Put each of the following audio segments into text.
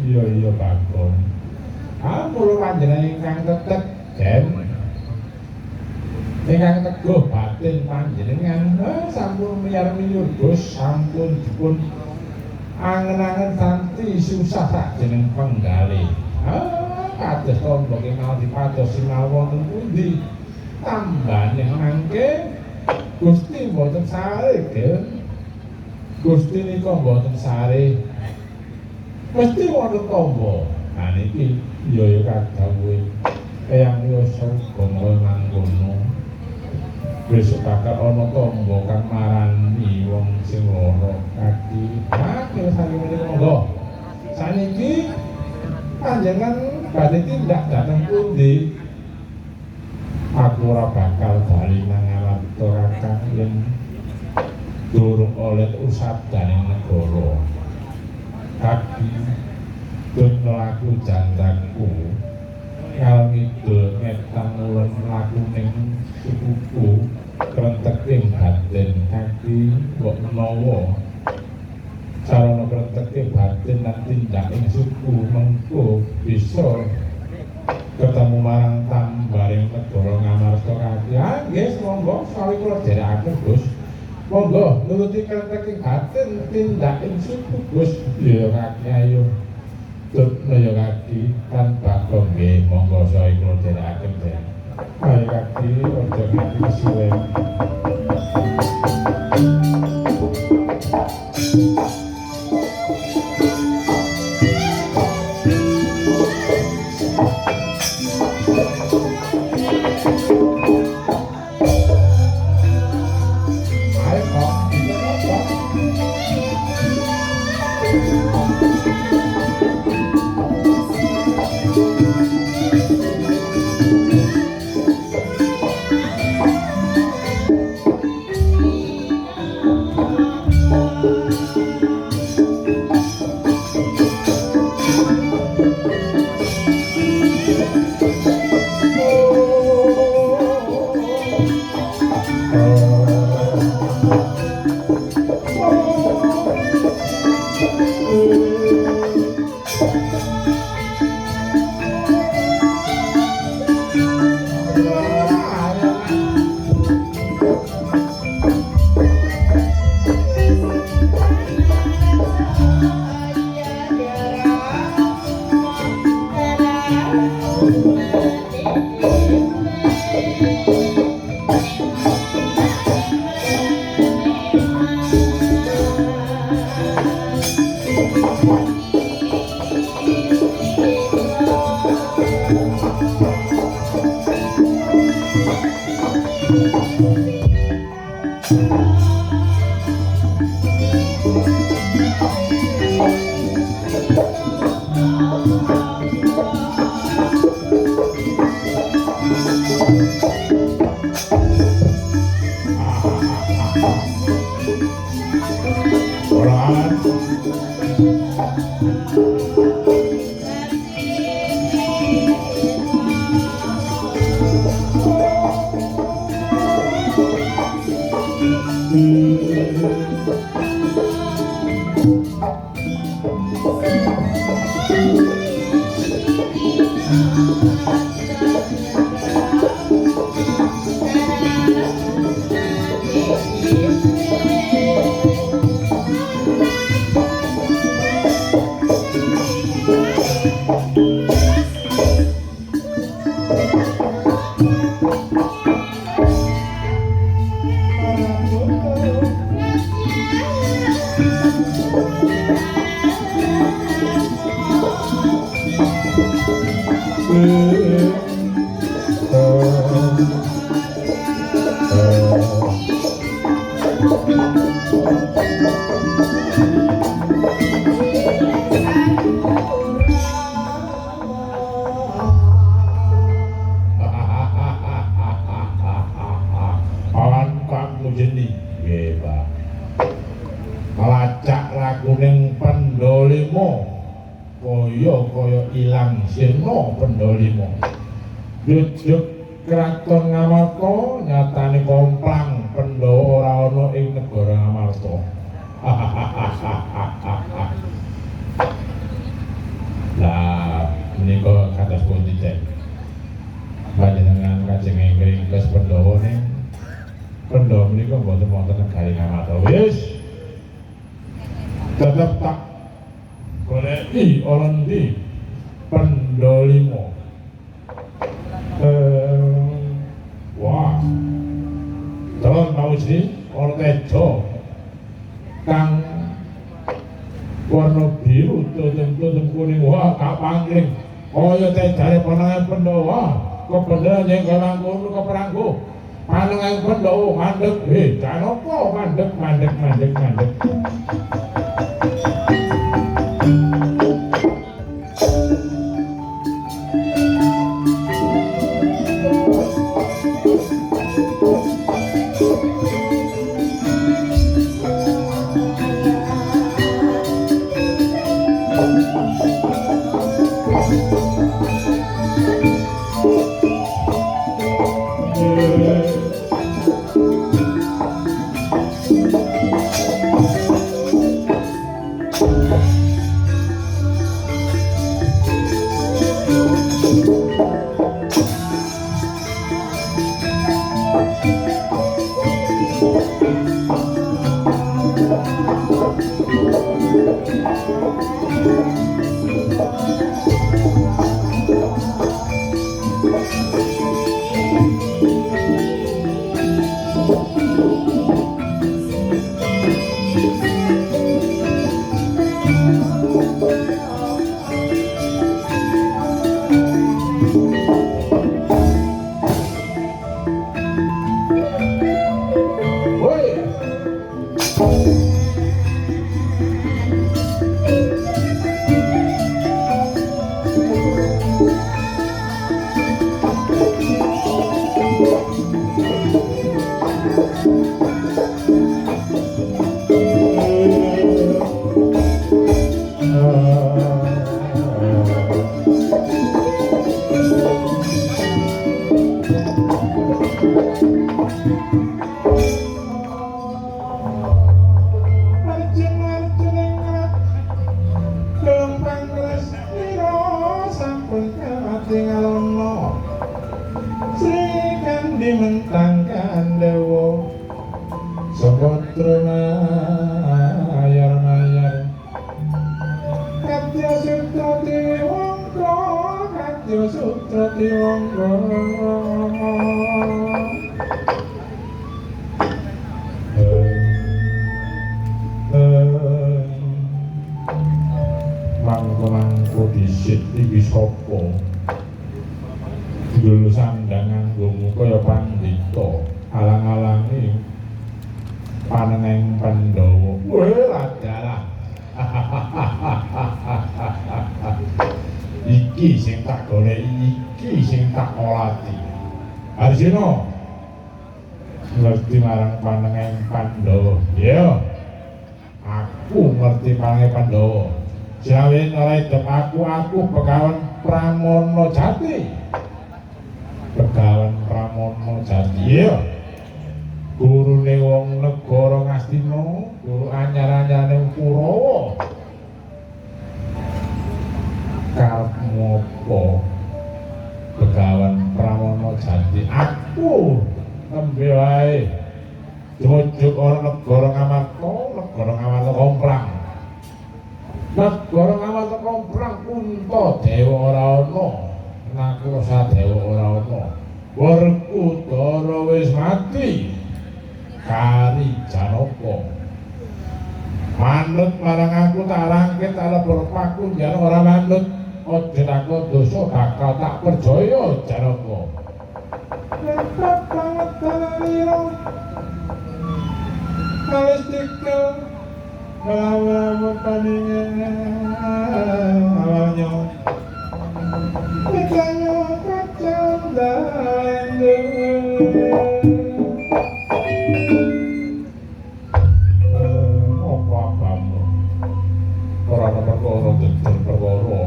Iya Bagong. Mula panjenengan ingkang tetep den. Ingkang teguh batin panjenengan sampun miyar-miyur Gus, sampun dipun angen-angen kanthi susah sajeneng penggalih. Kados tombok ingkang dipados sinau wonten pundi? Tambane mangke Gusti mboten sare, Den. Gusti nika mboten sare. Mesti wonten tombo. Nah niki ya kadhawuhe eyang Yasa Gangga mangkono. Besok bakal ana tombo kang marani wong sing lara kaki. Kaya saking menika monggo. Saniki panjenengan badhe tindak dhateng pundi? Aku ora bakal bali nang alaturaken yen durung oleh usadaning negara. Kaki dun mlaku jandaku ngal ngidul ngetang ulun mlaku ning sukuku krenteking batin kaki mbok menawa sarana krenteking batin lan tindaking suku mengko bisa ketemu marang tambaring negara Ngamarta kaki. Nggih, monggo sawi kula dherekaken Gus. Monggo nuruti krenteking batin tindaking suku Gus. Ya kaki ayo ya kaki kan Bagong nggih monggo sawi kula dherekaken Den. Ayo kaki aja kaki siwen. Yuk Kraton Ngamarta nyatane komplang Pandhawa ora ana ing negara Ngamarta. Lah menika kados pundi Cek? Panjenengan kajeng ingkang Pandhawa ning Pandhawa menika mboten wonten negari Ngamarta. Wis. Tetep tak goleki ana ndi Pandhalima. Wah. Terus mau sih ana tejo kang warna biru tutung kuning. Wah, gak pangling. Kaya tejane panangan Pandhawa. Kebenaran yang kalangkung keperangku panengan Pandhawa mandeg Janaka mandeg mangko disit iki sapa dulu sandangan nggomu kaya pandita alang-alangi paneneng Pandhawa ladalah iki sing tak goleki iki sing tak olati Arjuna ngerti marang paneneng Pandhawa ya aku ngerti paneneng Pandhawa Jawen oleh aku Begawan Pramana Jati. Begawan Pramana Jati ya. Gurune wong negara Ngastina, guru anyar-anyane Kurawa. Karepmu apa? Begawan Pramana Jati. Aku tembe wae. Jujuk ora negara Ngamarta komplang. Negara Ngamarta komplang Kunta Dewa ora ana, Nakula Sadewa ora ana. Werkudara wis mati. Kari Janaka. Manut marang aku tak rangkit tak lebur paku jan ora manut. Aja takon dosa bakal tak percaya Janaka. Lepet banget dalira. Kalis dikel Bawa paningan awalnya Mikanya kacang dandu Apa-apamu Orang perkara dedur perkara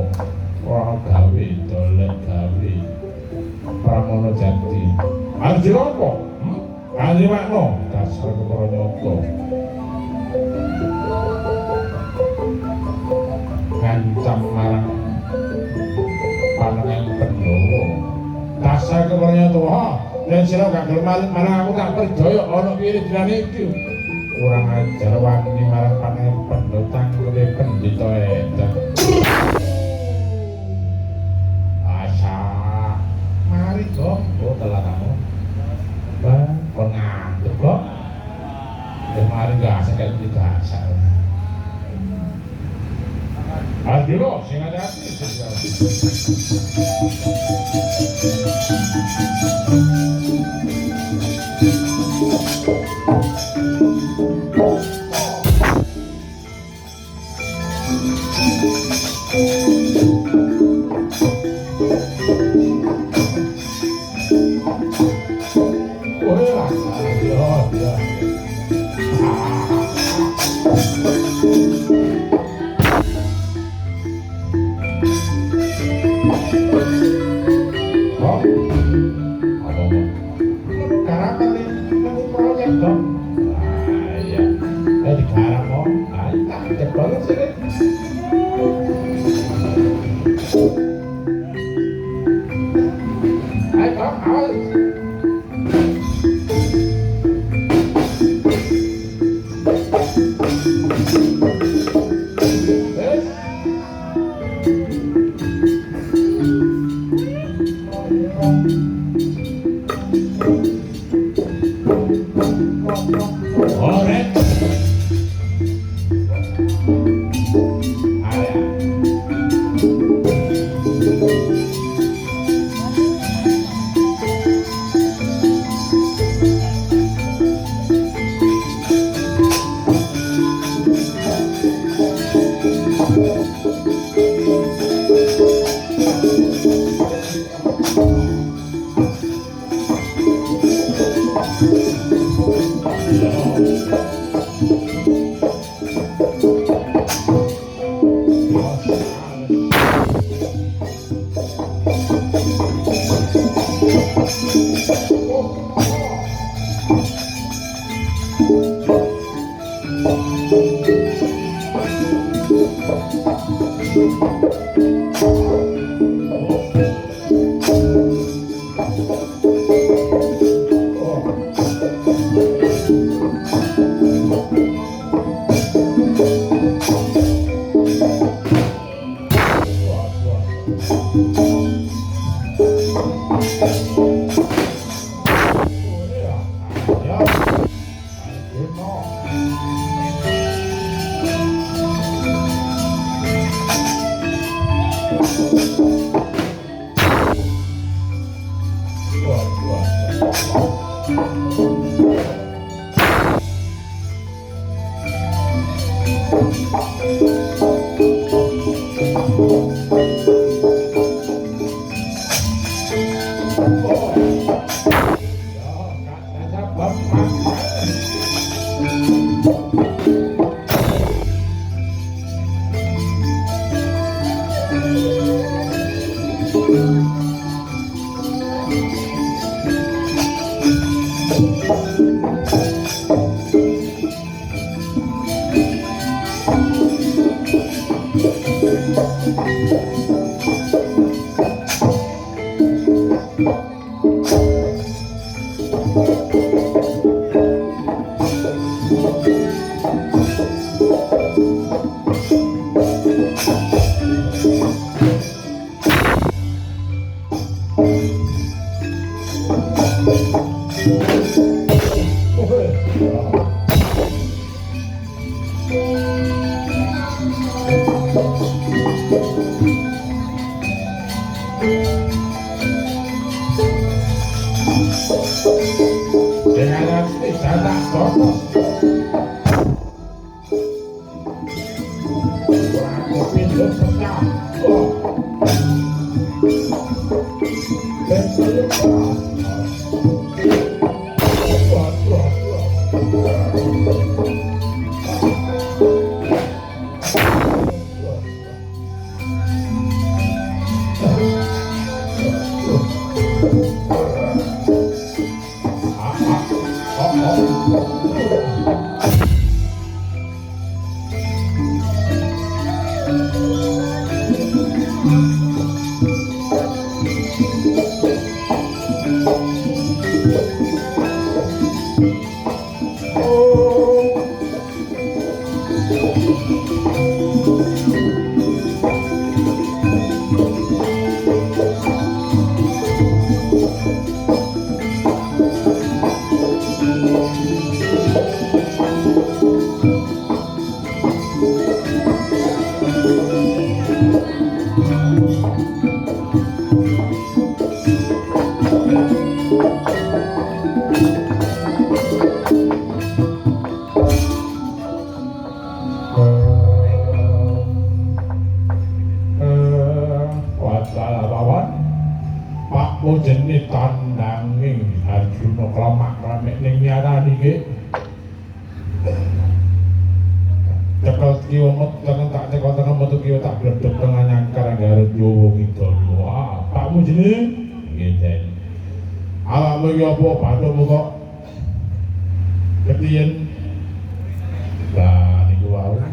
Orang gawe dolek gawe Pramana Jati Arjuna apa? Kali makna dasar perkara nyata ngancam marang panengan Pandhawa. Dasar kepernya tuwa, yen sira gak gelem marang aku tak percaya ana piye dinane iki. Kurang ajar wani marang panengan Pandhawa tangkule pendhita edan. Asa mari kok telat kamu. Bang, kon ngantuk kok. Mari gak sakit dikasar. Aduh, sing hati-hati. jenenge tandanging Arjuna klemak ramek ning nyarani iki cekel kiwa meteng tak cekel tengah metu kiwa tak bledhek tengah nyangkar garut Jawa Kidul. Wah, pakmu jenenge ngeten. Awakmu iki apa bathukmu kok ketiyen? Lah niku wae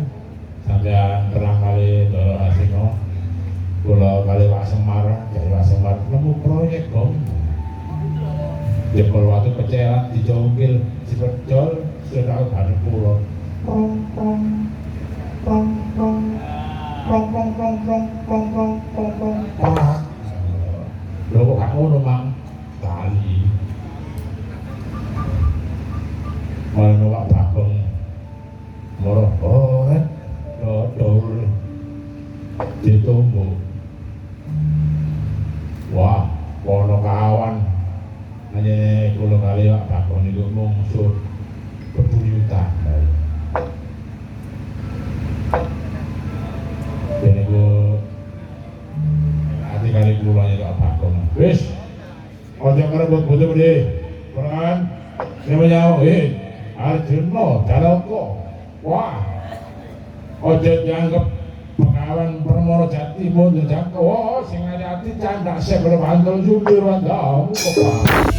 sampeyan terang kali Ndara Asina. Kula kali Pak Semar, dari Pak Semar nemu proyek kok. Jebol waktu pecelan dicongkil dipecol sudah bareng kula. Prong prong prong prong prong prong prong prong prong prong prong prong pak. Lho kok gak ngono Mang? Tali. Malah Pak Bagong. Moro oret dodol ditumbuh. Wah, kono kawan hanya kula kali Pak Bagong niku mungsuh bebuyutan bae. Dene ku ati kali kula ya Pak Bagong. Wis, aja ngerebut boten bedhe. Kan? Namanya Arjuna Jalaka. Wah. Aja dianggap Pekawan Permoro Jati mundur jangka. Oh, sing ati candak sik berbantul jubir wandamu kok.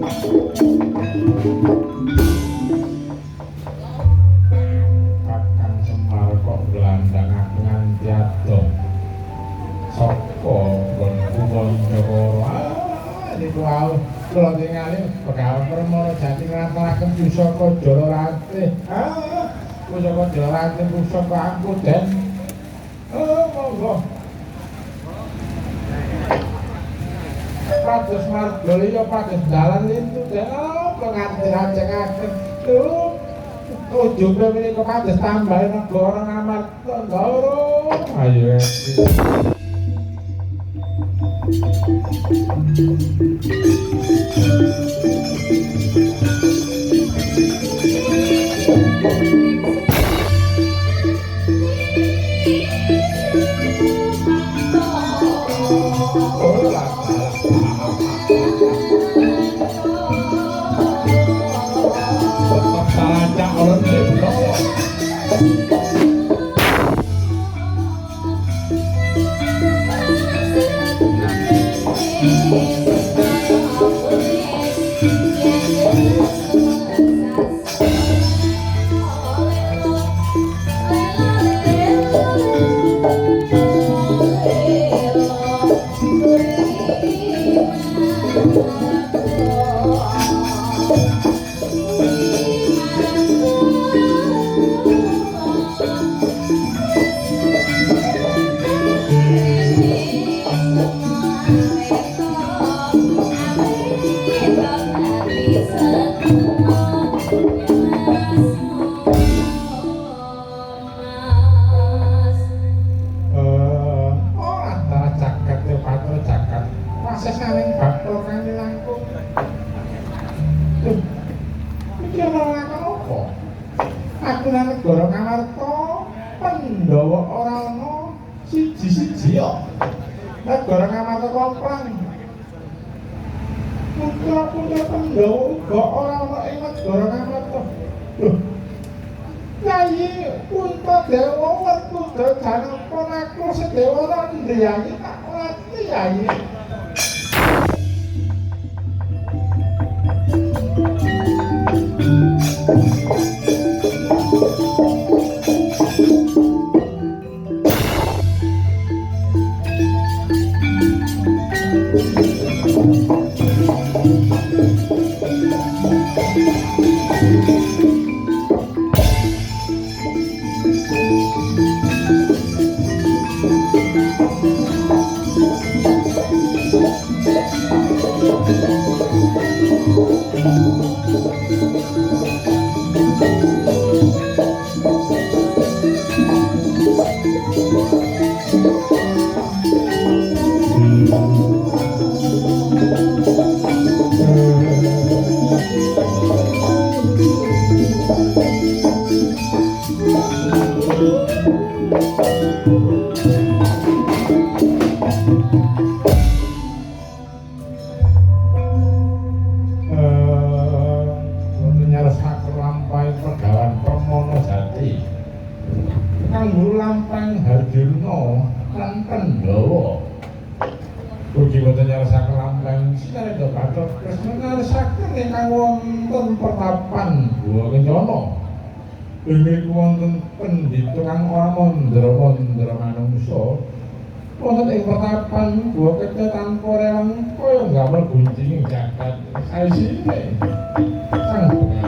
Kakang Semar kok gelandang nganti adong. Sapa nggon Kumandakara? Niku wae kula tingali Begawan Permana Jati nglantaraken pusaka Jalarati. Pusaka Jalarati pusaka aku den. Monggo. Pados Margaliya pados dalan lintu den nganti rajengaken. Ujungnya menika pados tambahi negara Ngamartandara. Ayo. Sang